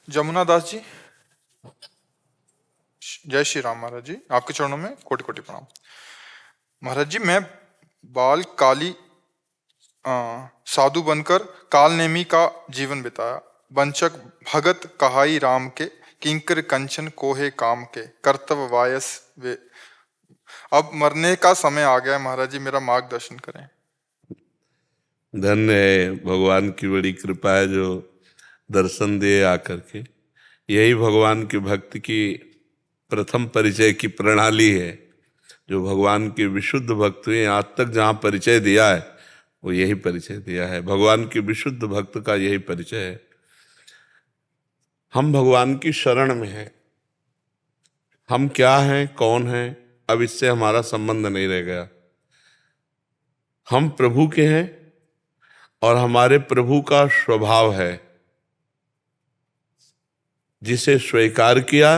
जमुना दास जी, जय श्री राम महाराज जी। आपके चरणों में कोटि कोटि प्रणाम। महाराज जी, मैं बाल काली साधु बनकर काल नेमी का जीवन बिताया। वंचक भगत कहाई राम के, किंकर कंचन कोहे काम के, कर्तव्य वायस वे। अब मरने का समय आ गया है महाराज जी, मेरा मार्गदर्शन करें। धन्य है, भगवान की बड़ी कृपा है जो दर्शन दिए आकर के। यही भगवान की भक्ति की प्रथम परिचय की प्रणाली है। जो भगवान के विशुद्ध भक्त हुए आज तक जहाँ परिचय दिया है वो यही परिचय दिया है। भगवान के विशुद्ध भक्त का यही परिचय है। हम भगवान की शरण में हैं। हम क्या हैं, कौन हैं, अब इससे हमारा संबंध नहीं रह गया। हम प्रभु के हैं और हमारे प्रभु का स्वभाव है, जिसे स्वीकार किया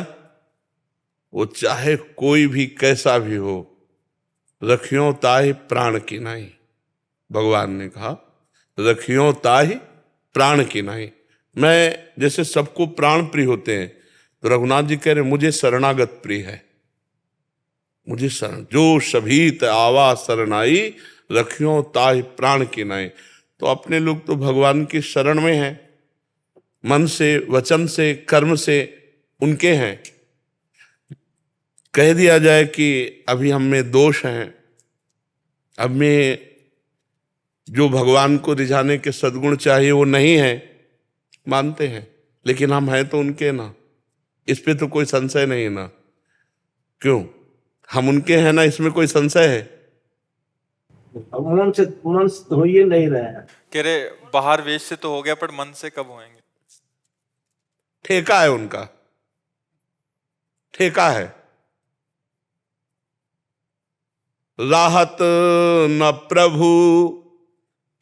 वो चाहे कोई भी कैसा भी हो, रखियो ताहि प्राण की नहीं। भगवान ने कहा रखियो ताहि प्राण की नहीं। मैं जैसे सबको प्राण प्रिय होते हैं, तो रघुनाथ जी कह रहे मुझे शरणागत प्रिय है। मुझे शरण जो सभीत आवा शरणाई, रखियो ताहि प्राण की नहीं। तो अपने लोग तो भगवान की शरण में हैं, मन से, वचन से, कर्म से उनके हैं। कह दिया जाए कि अभी हम में दोष हैं, अब में जो भगवान को रिझाने के सद्गुण चाहिए वो नहीं है, मानते हैं, लेकिन हम हैं तो उनके ना। इस पे तो कोई संशय नहीं ना। क्यों? हम उनके हैं ना, इसमें कोई संशय है? मन से तो हो ही नहीं रहे हैं। कह रहे बाहर वेश से तो हो गया, पर मन से कब होएंगे? ठेका है उनका, ठेका है। राहत न प्रभु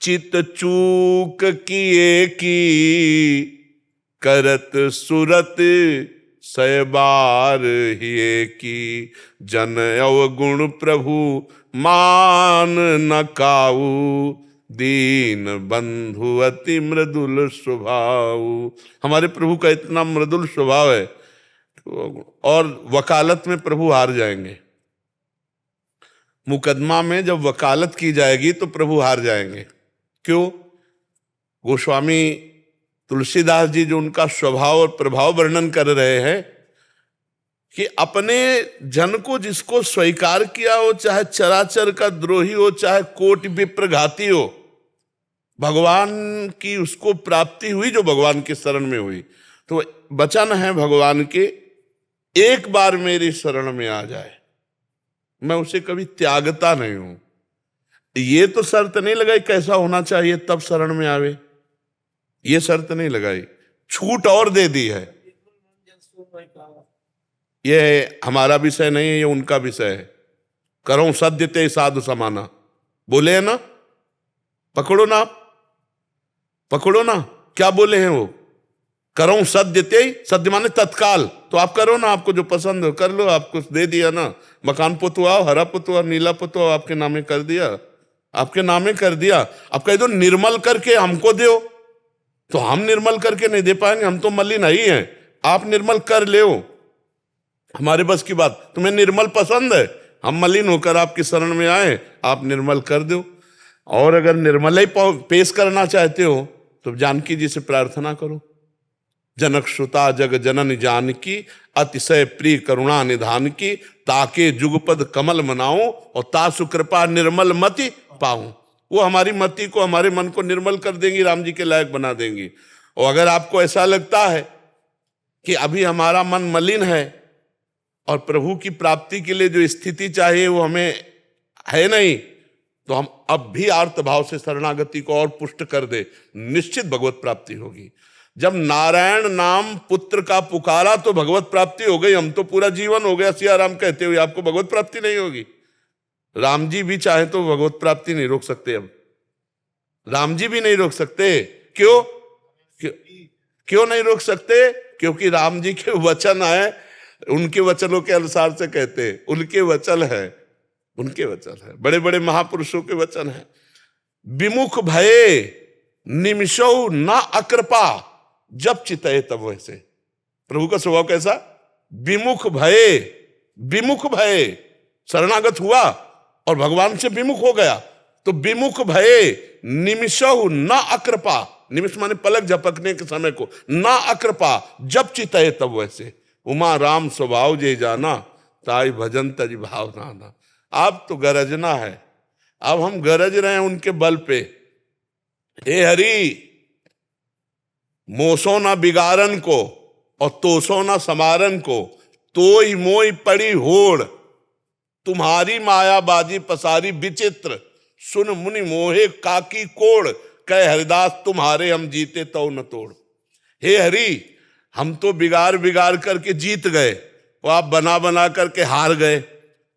चित चूक किए की, करत सुरत सयबार हिए की। जन अवगुण प्रभु मान न काऊ, दीन बंधु अति मृदुल स्वभाव। हमारे प्रभु का इतना मृदुल स्वभाव है, और वकालत में प्रभु हार जाएंगे। मुकदमा में जब वकालत की जाएगी तो प्रभु हार जाएंगे। क्यों? गोस्वामी तुलसीदास जी जो उनका स्वभाव और प्रभाव वर्णन कर रहे हैं कि अपने जन को जिसको स्वीकार किया हो, चाहे चराचर का द्रोही हो, चाहे कोटि विप्र घाती हो, भगवान की उसको प्राप्ति हुई जो भगवान की शरण में हुई। तो वचन है भगवान के, एक बार मेरी शरण में आ जाए मैं उसे कभी त्यागता नहीं हूं। ये तो शर्त नहीं लगाई कैसा होना चाहिए तब शरण में आवे, ये शर्त नहीं लगाई, छूट और दे दी है। ये हमारा विषय नहीं है, ये उनका विषय है। करो सद्य ते साधु समाना, बोले है ना, पकड़ो ना, पकड़ो ना, क्या बोले हैं वो? करो सद्य ते, सद्य माने तत्काल। तो आप करो ना, आपको जो पसंद हो कर लो। आपको दे दिया ना, मकान पुतवाओ, हरा पुतवा, नीला पुतवा, आपके नामे कर दिया, आपके नामे कर दिया। अब कह दो निर्मल करके हमको दो, तो हम निर्मल करके नहीं दे पाएंगे, हम तो मलिन ही हैं। आप निर्मल कर ले, हमारे बस की बात। तुम्हें निर्मल पसंद है, हम मलिन होकर आपकी शरण में आए, आप निर्मल कर दो। और अगर निर्मल ही पेश करना चाहते हो तो जानकी जी से प्रार्थना करो। जनक श्रुता जग जनन जानकी, अतिशय प्रिय करुणा निधान की। ताके जुगपद कमल मनाऊं, और तासु कृपा निर्मल मति पाऊं। वो हमारी मति को, हमारे मन को निर्मल कर देंगी, राम जी के लायक बना देंगी। और अगर आपको ऐसा लगता है कि अभी हमारा मन मलिन है और प्रभु की प्राप्ति के लिए जो स्थिति चाहिए वो हमें है नहीं, तो हम अब भी आर्त भाव से शरणागति को और पुष्ट कर दे, निश्चित भगवत प्राप्ति होगी। जब नारायण नाम पुत्र का पुकारा तो भगवत प्राप्ति हो गई। हम तो पूरा जीवन हो गया सिया राम कहते हुए, आपको भगवत प्राप्ति नहीं होगी। राम जी भी चाहे तो भगवत प्राप्ति नहीं रोक सकते। अब राम जी भी नहीं रोक सकते। क्यों? क्यों नहीं रोक सकते? क्योंकि राम जी के वचन है, उनके वचनों के अनुसार से कहते हैं, उनके वचन है, उनके वचन है, बड़े बड़े महापुरुषों के वचन है। विमुख भये निमिषौ न अकृपा, जब चितये तब वैसे। प्रभु का स्वभाव कैसा? विमुख भये, विमुख भये, शरणागत हुआ और भगवान से विमुख हो गया। तो विमुख भये निमिषहु न अकृपा, निमिष माने पलक झपकने के समय को, ना अकृपा जब चितये तब वैसे, उमा राम स्वभाव जे जाना, ताई भजन तज भाव नाना। अब तो गरजना है, अब हम गरज रहे हैं उनके बल पे। हे हरि, मोसो ना बिगारन को और तोसो ना समारन को, तोई मोई पड़ी होड़, तुम्हारी माया बाजी पसारी विचित्र, सुन मुनि मोहे काकी कोड़, कह हरिदास तुम्हारे हम जीते तो न तोड़। हे हरि, हम तो बिगाड़ बिगाड़ करके जीत गए, वो आप बना बना करके हार गए।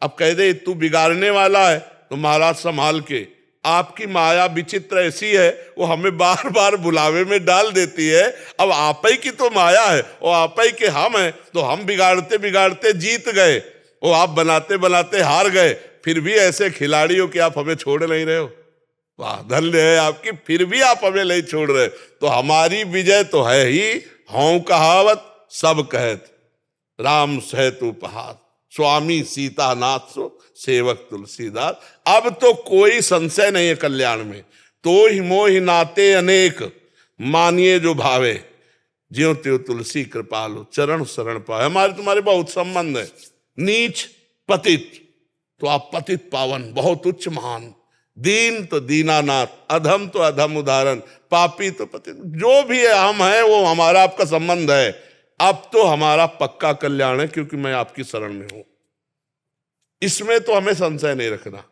अब कह दे तू बिगाड़ने वाला है तो महाराज संभाल के, आपकी माया विचित्र ऐसी है, वो हमें बार बार बुलावे में डाल देती है। अब आप ही की तो माया है और आप ही के हम हैं, तो हम बिगाड़ते बिगाड़ते जीत गए, वो आप बनाते बनाते हार गए, फिर भी ऐसे खिलाड़ी हो कि आप हमें छोड़ नहीं रहे हो। वाह, धन्य है आपकी, फिर भी आप हमें नहीं छोड़ रहे। तो हमारी विजय तो है ही, हौं कहावत सब कहत, राम सहत उपहार, स्वामी सीतानाथ सो सेवक तुलसीदास। अब तो कोई संशय नहीं है कल्याण में। तो ही मोहि नाते अनेक, मानिए जो भावे, ज्यों त्यों तुलसी कृपालु, चरण शरण पाए। हमारे तुम्हारे बहुत संबंध है। नीच पतित तो आप पतित पावन, बहुत उच्च महान, दीन तो दीनानाथ, अधम तो अधम उदाहरण, पापी तो पतित, जो भी है हम हैं, वो हमारा आपका संबंध है। अब तो हमारा पक्का कल्याण है क्योंकि मैं आपकी शरण में हूं, इसमें तो हमें संशय नहीं रखना।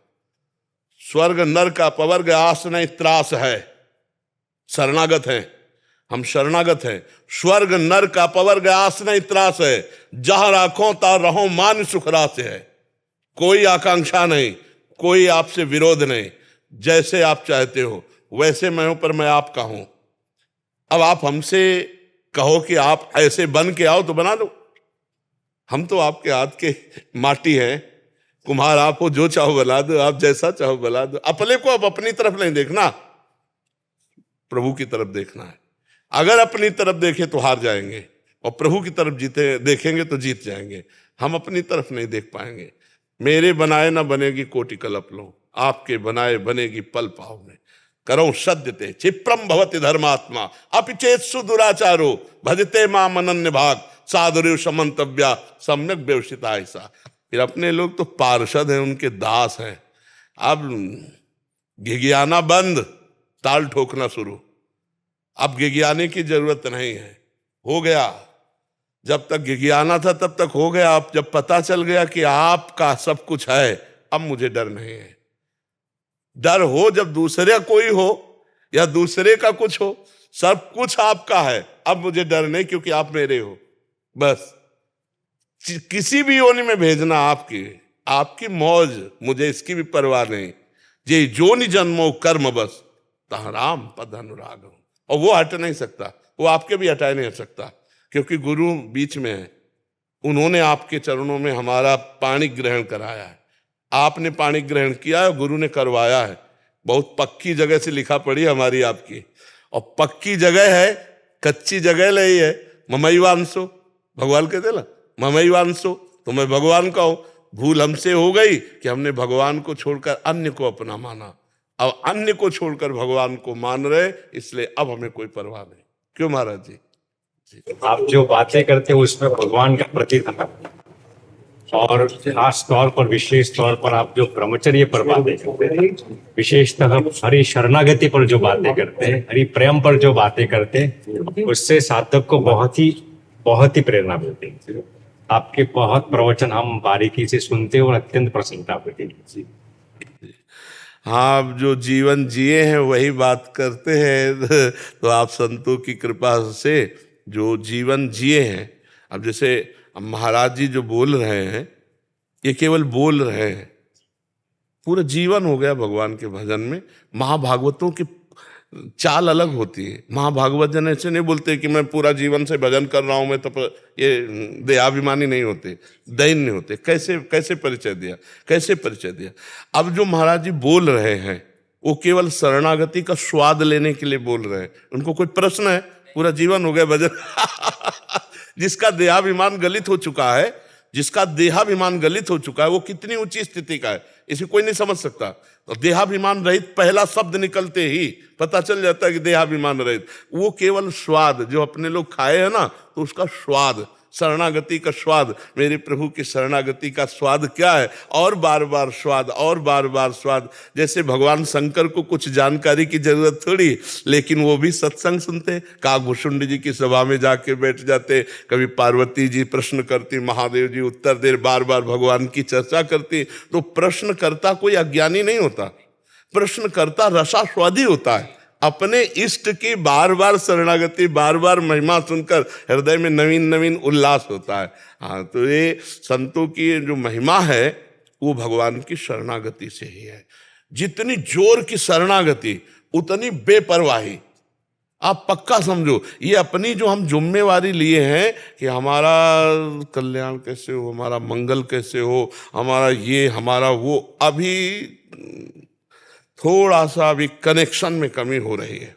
स्वर्ग नरक अपवर्ग आस नहीं त्रास है, शरणागत हैं हम, शरणागत हैं। स्वर्ग नरक अपवर्ग आस नहीं त्रास है, जहां राखो ता रहो मान सुख रास है। कोई आकांक्षा नहीं, कोई आपसे विरोध नहीं, जैसे आप चाहते हो वैसे मैं हूं, पर मैं आपका हूं। अब आप हमसे कहो कि आप ऐसे बन के आओ तो बना दो, हम तो आपके हाथ के माटी हैं, कुम्हार आप हो, जो चाहो बना दो, आप जैसा चाहो बना दो। अपने को अब अपनी तरफ नहीं देखना, प्रभु की तरफ देखना है। अगर अपनी तरफ देखें तो हार जाएंगे, और प्रभु की तरफ जीते देखेंगे तो जीत जाएंगे। हम अपनी तरफ नहीं देख पाएंगे। मेरे बनाए ना बनेगी कोटि कल्प लो, आपके बनाए बनेगी पल पाव में। करो सद्यते क्षिप्रम भवति धर्मात्मा, अपिचेत्सु दुराचारो, भजते माम अनन्य भाग, साधुर्य समन्तव्या सम्यक व्यवसिता। ऐसा फिर अपने लोग तो पार्षद हैं, उनके दास हैं। अब घिघियाना बंद, ताल ठोकना शुरू। अब घिघियाने की जरूरत नहीं है, हो गया। जब तक घिघियाना था तब तक हो गया। अब जब पता चल गया कि आपका सब कुछ है, अब मुझे डर नहीं है। डर हो जब दूसरे कोई हो या दूसरे का कुछ हो, सब कुछ आपका है, अब मुझे डर नहीं, क्योंकि आप मेरे हो। बस किसी भी योनि में भेजना आपकी, आपकी मौज, मुझे इसकी भी परवाह नहीं। ये जोनि जन्मो कर्म बस, तहाँ राम पद अनुराग हो। और वो हट नहीं सकता, वो आपके भी हटा नहीं सकता, क्योंकि गुरु बीच में है। उन्होंने आपके चरणों में हमारा पाणी ग्रहण कराया है, आपने पाणी ग्रहण किया है, गुरु ने करवाया है। बहुत पक्की जगह से लिखा पड़ी हमारी आपकी, और पक्की जगह है, कच्ची जगह नहीं है। ममैवांशो, भगवान कहते ना ममैवांशो, तो मैं भगवान का हूं। भूल हमसे हो गई कि हमने भगवान को छोड़कर अन्य को अपना माना। अब अन्य को छोड़कर भगवान को मान रहे, इसलिए अब हमें कोई परवाह नहीं। क्यों महाराज जी? आप जो बातें करते हैं उसमें भगवान का प्रतीक है, और खास तौर पर, विशेष तौर पर आप जो ब्रह्मचर्य पर बातें करते हैं, विशेषतः हरि शरणागति पर जो बातें करते हैं, हरि प्रेम पर जो बातें करते हैं, उससे साधक को बहुत ही प्रेरणा मिलती है। आपके बहुत प्रवचन हम बारीकी से सुनते हैं और अत्यंत प्रसन्नता होती है। हाँ, आप जो जीवन जिए हैं वही बात करते हैं। तो आप संतों की कृपा से जो जीवन जिए हैं, अब जैसे महाराज जी जो बोल रहे हैं, ये केवल बोल रहे हैं, पूरा जीवन हो गया भगवान के भजन में। महाभागवतों की चाल अलग होती है। महाभागवत जन ऐसे नहीं बोलते कि मैं पूरा जीवन से भजन कर रहा हूं, मैं तो ये देहाभिमानी नहीं होते, दैन्य होते। कैसे परिचय दिया, कैसे परिचय दिया। अब जो महाराज जी बोल रहे हैं वो केवल शरणागति का स्वाद लेने के लिए बोल रहे हैं। उनको कोई प्रश्न है पूरा जीवन हो गया भजन। जिसका देहाभिमान गलित हो चुका है, जिसका देहाभिमान गलित हो चुका है, वो कितनी ऊंची स्थिति का है इसे कोई नहीं समझ सकता। तो देहाभिमान रहित पहला शब्द निकलते ही पता चल जाता है कि देहाभिमान रहित। वो केवल स्वाद जो अपने लोग खाए हैं ना, तो उसका स्वाद, शरणागति का स्वाद, मेरे प्रभु की शरणागति का स्वाद क्या है, और बार बार स्वाद, और बार बार स्वाद। जैसे भगवान शंकर को कुछ जानकारी की जरूरत थोड़ी, लेकिन वो भी सत्संग सुनते। काकभूषुंड जी की सभा में जाके बैठ जाते, कभी पार्वती जी प्रश्न करती, महादेव जी उत्तर दे, बार बार भगवान की चर्चा करती। तो प्रश्नकर्ता कोई अज्ञानी नहीं होता, प्रश्नकर्ता रसास्वादी होता है। अपने इष्ट की बार बार शरणागति, बार बार महिमा सुनकर हृदय में नवीन नवीन उल्लास होता है। हाँ, तो ये संतों की जो महिमा है वो भगवान की शरणागति से ही है। जितनी जोर की शरणागति उतनी बेपरवाही। आप पक्का समझो, ये अपनी जो हम जिम्मेवारी लिए हैं कि हमारा कल्याण कैसे हो, हमारा मंगल कैसे हो, हमारा ये हमारा वो, अभी थोड़ा सा अभी कनेक्शन में कमी हो रही है।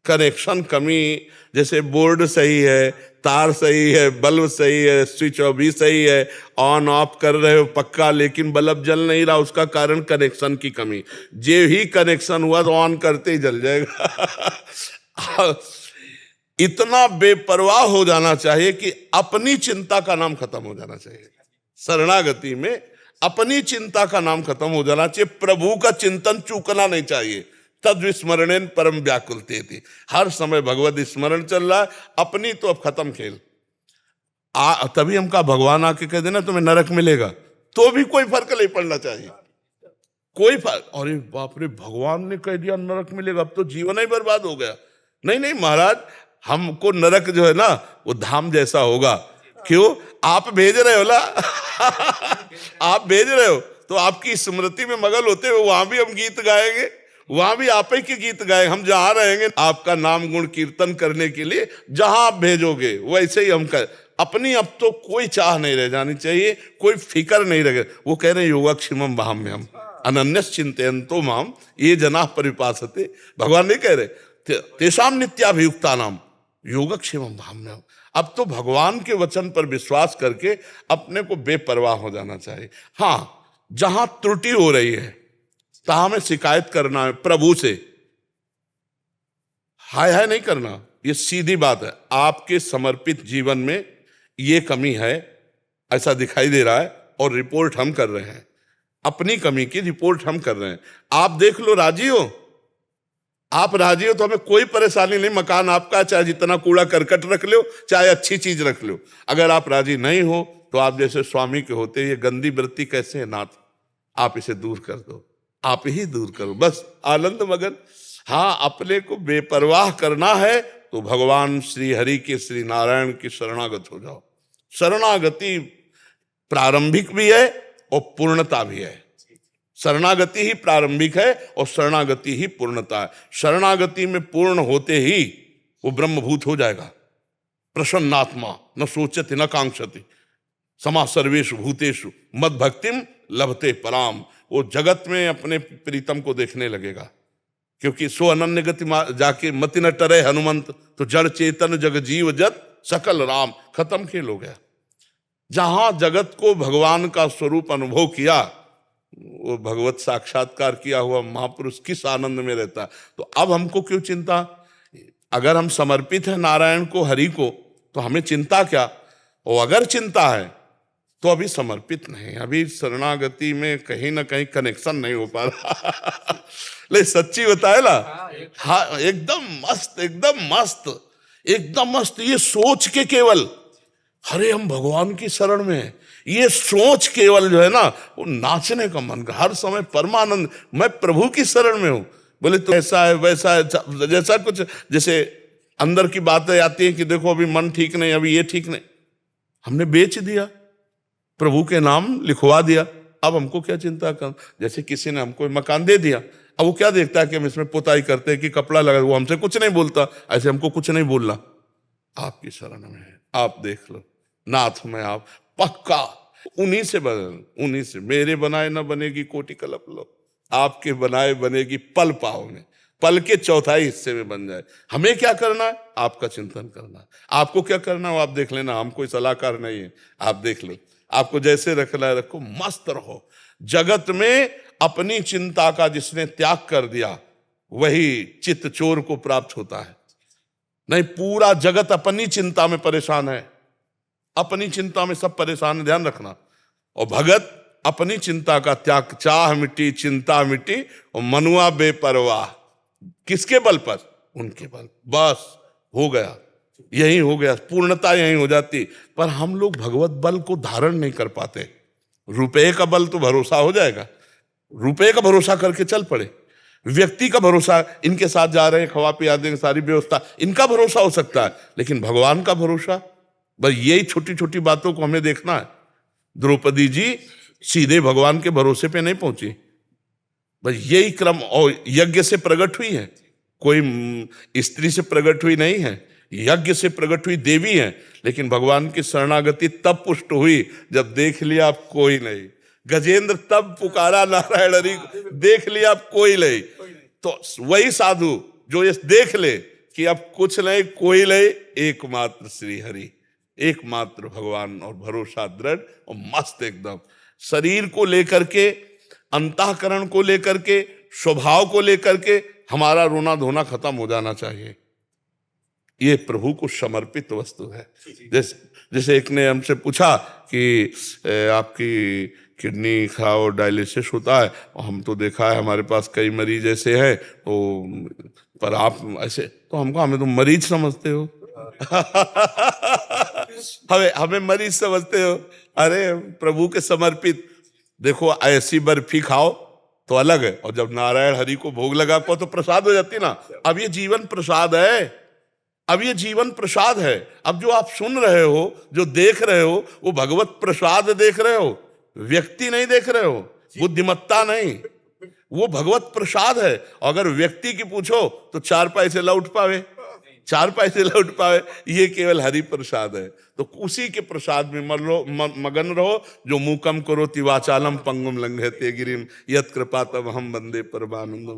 कनेक्शन कमी, जैसे बोर्ड सही है, तार सही है, बल्ब सही है, स्विच भी सही है, ऑन ऑफ कर रहे हो पक्का, लेकिन बल्ब जल नहीं रहा, उसका कारण कनेक्शन की कमी। जे ही कनेक्शन हुआ तो ऑन करते ही जल जाएगा। इतना बेपरवाह हो जाना चाहिए कि अपनी चिंता का नाम खत्म हो जाना चाहिए। शरणागति में अपनी चिंता का नाम खत्म हो जाना चाहिए, प्रभु का चिंतन चूकना नहीं चाहिए। तद विस्मरणेन परम व्याकुलते थी, हर समय भगवत स्मरण चल रहा है, अपनी तो अब खत्म खेल। तभी हम कहा भगवान आके कह देना तुम्हें नरक मिलेगा, तो भी कोई फर्क नहीं पड़ना चाहिए, कोई फर्क। अरे बाप रे, भगवान ने कह दिया नरक मिलेगा, अब तो जीवन ही बर्बाद हो गया। नहीं नहीं महाराज, हमको नरक जो है ना वो धाम जैसा होगा। क्यों? आप भेज रहे हो ना। आप भेज रहे हो तो आपकी स्मृति में मगन होते हुए वहां भी हम गीत गाएंगे, वहां भी आप ही के गीत गाएंगे। हम जहां रहेंगे आपका नाम गुण कीर्तन करने के लिए, जहां आप भेजोगे वैसे ही हम कर। अपनी अब तो कोई चाह नहीं रह जानी चाहिए, कोई फिक्र नहीं रहे। वो कह रहे योगक्षेमम वहाम्यहम् अनन्यस् चिन्तयन्तो माम ये जनाः परिपासते। भगवान नहीं कह रहे तेषां नित्याभियुक्तानां योगक्षेमम वहाम्यहम्। अब तो भगवान के वचन पर विश्वास करके अपने को बेपरवाह हो जाना चाहिए। हाँ, जहां त्रुटि हो रही है तहां में शिकायत करना है प्रभु से, हाय हाय नहीं करना। ये सीधी बात है। आपके समर्पित जीवन में ये कमी है, ऐसा दिखाई दे रहा है, और रिपोर्ट हम कर रहे हैं। अपनी कमी की रिपोर्ट हम कर रहे हैं। आप देख लो, राजी हो? आप राजी हो तो हमें कोई परेशानी नहीं। मकान आपका, चाहे जितना कूड़ा करकट रख लो, चाहे अच्छी चीज रख लो। अगर आप राजी नहीं हो तो आप जैसे स्वामी के होते, ये गंदी वृत्ति कैसे है नाथ, आप इसे दूर कर दो, आप ही दूर करो, बस आनंद मगन। हाँ, अपने को बेपरवाह करना है तो भगवान श्री हरि के, श्री नारायण की शरणागत हो जाओ। शरणागति प्रारंभिक भी है और पूर्णता भी है। शरणागति ही प्रारंभिक है और शरणागति ही पूर्णता है। शरणागति में पूर्ण होते ही वो ब्रह्मभूत हो जाएगा। प्रसन्नात्मा न सोचति न कांक्षति समा सर्वेषु भूतेषु मद भक्तिम लभते पराम। वो जगत में अपने प्रीतम को देखने लगेगा, क्योंकि सो अनन्य गति जाके मति न टरे हनुमंत, तो जड़ चेतन जग जीव जत सकल राम। खत्म खेल हो गया। जहां जगत को भगवान का स्वरूप अनुभव किया, वो भगवत साक्षात्कार किया हुआ महापुरुष किस आनंद में रहता। तो अब हमको क्यों चिंता? अगर हम समर्पित हैं नारायण को, हरि को, तो हमें चिंता क्या? और अगर चिंता है तो अभी समर्पित नहीं, अभी शरणागति में कहीं ना कहीं कनेक्शन नहीं हो पा रहा। ले सच्ची बताए ना। हाँ, एकदम मस्त, एकदम मस्त, एकदम मस्त। ये सोच के केवल अरे हम भगवान की शरण में हैं, ये सोच केवल जो है ना, वो नाचने का मन कर, हर समय परमानंद, मैं प्रभु की शरण में हूं। बोले तो ऐसा है वैसा है, जैसा कुछ जैसे अंदर की बातें आती हैं कि देखो अभी मन ठीक नहीं, अभी ये ठीक नहीं। हमने बेच दिया, प्रभु के नाम लिखवा दिया, अब हमको क्या चिंता कर। जैसे किसी ने हमको मकान दे दिया, अब वो क्या देखता है कि हम इसमें पुताई करते हैं कि कपड़ा लगा, वो हमसे कुछ नहीं बोलता। ऐसे हमको कुछ नहीं बोलना, आपकी शरण में है, आप देख लो नाथ में, आप पक्का उन्हीं से बदल, उन्हीं से। मेरे बनाए न बनेगी कोटि कल्प लो, आपके बनाए बनेगी पल पाव में। पल के चौथाई हिस्से में बन जाए। हमें क्या करना है? आपका चिंतन करना है। आपको क्या करना है आप देख लेना, हम कोई सलाहकार नहीं है, आप देख लो। आपको जैसे रखना है रखो, मस्त रहो। जगत में अपनी चिंता का जिसने त्याग कर दिया वही चित्त चोर को प्राप्त होता है। नहीं, पूरा जगत अपनी चिंता में परेशान है, अपनी चिंता में सब परेशान है, ध्यान रखना। और भगत अपनी चिंता का त्याग, चाह मिटी चिंता मिटी और मनुआ बेपरवाह। किसके बल पर? उनके बल। बस हो गया, यही हो गया, पूर्णता यही हो जाती। पर हम लोग भगवत बल को धारण नहीं कर पाते। रुपए का बल तो भरोसा हो जाएगा, रुपए का भरोसा करके चल पड़े। व्यक्ति का भरोसा, इनके साथ जा रहे हैं, खवा पिला देंगे, सारी व्यवस्था, इनका भरोसा हो सकता है, लेकिन भगवान का भरोसा, बस यही छोटी छोटी बातों को हमें देखना है। द्रौपदी जी सीधे भगवान के भरोसे पे नहीं पहुंची, बस यही क्रम। और यज्ञ से प्रकट हुई है, कोई स्त्री से प्रकट हुई नहीं है, यज्ञ से प्रकट हुई देवी है। लेकिन भगवान की शरणागति तब पुष्ट हुई जब देख लिया अब कोई नहीं। गजेंद्र तब पुकारा नारायण हरि, देख लिया अब कोई नहीं। तो वही साधु जो ये देख ले कि अब कुछ नहीं, कोई नहीं, एकमात्र श्री हरि, एकमात्र भगवान, और भरोसा दृढ़ और मस्त एकदम। शरीर को लेकर के, अंतःकरण को लेकर के, स्वभाव को लेकर के हमारा रोना धोना खत्म हो जाना चाहिए। ये प्रभु को समर्पित वस्तु है। जैसे एक ने हमसे पूछा कि आपकी किडनी खराब और डायलिसिस होता है, और हम तो देखा है हमारे पास कई मरीज ऐसे हैं, तो पर आप ऐसे, तो हमको, हमें तो मरीज समझते हो हमें मरीज समझते हो? अरे प्रभु के समर्पित। देखो, ऐसी बर्फी खाओ तो अलग है, और जब नारायण हरि को भोग लगा पाओ तो प्रसाद हो जाती ना। अब ये जीवन प्रसाद है, अब ये जीवन प्रसाद है। अब जो आप सुन रहे हो, जो देख रहे हो, वो भगवत प्रसाद देख रहे हो, व्यक्ति नहीं देख रहे हो, बुद्धिमत्ता नहीं, वो भगवत प्रसाद है। अगर व्यक्ति की पूछो तो 4 पैसे लौट पावे, 4 पैसे लौट पावे, ये केवल हरि प्रसाद है। तो उसी के प्रसाद में मगन रहो। जो मूकम करोति वाचालम पंगुम लंघयते गिरिम यत् कृपातमहं वंदे परमानंद।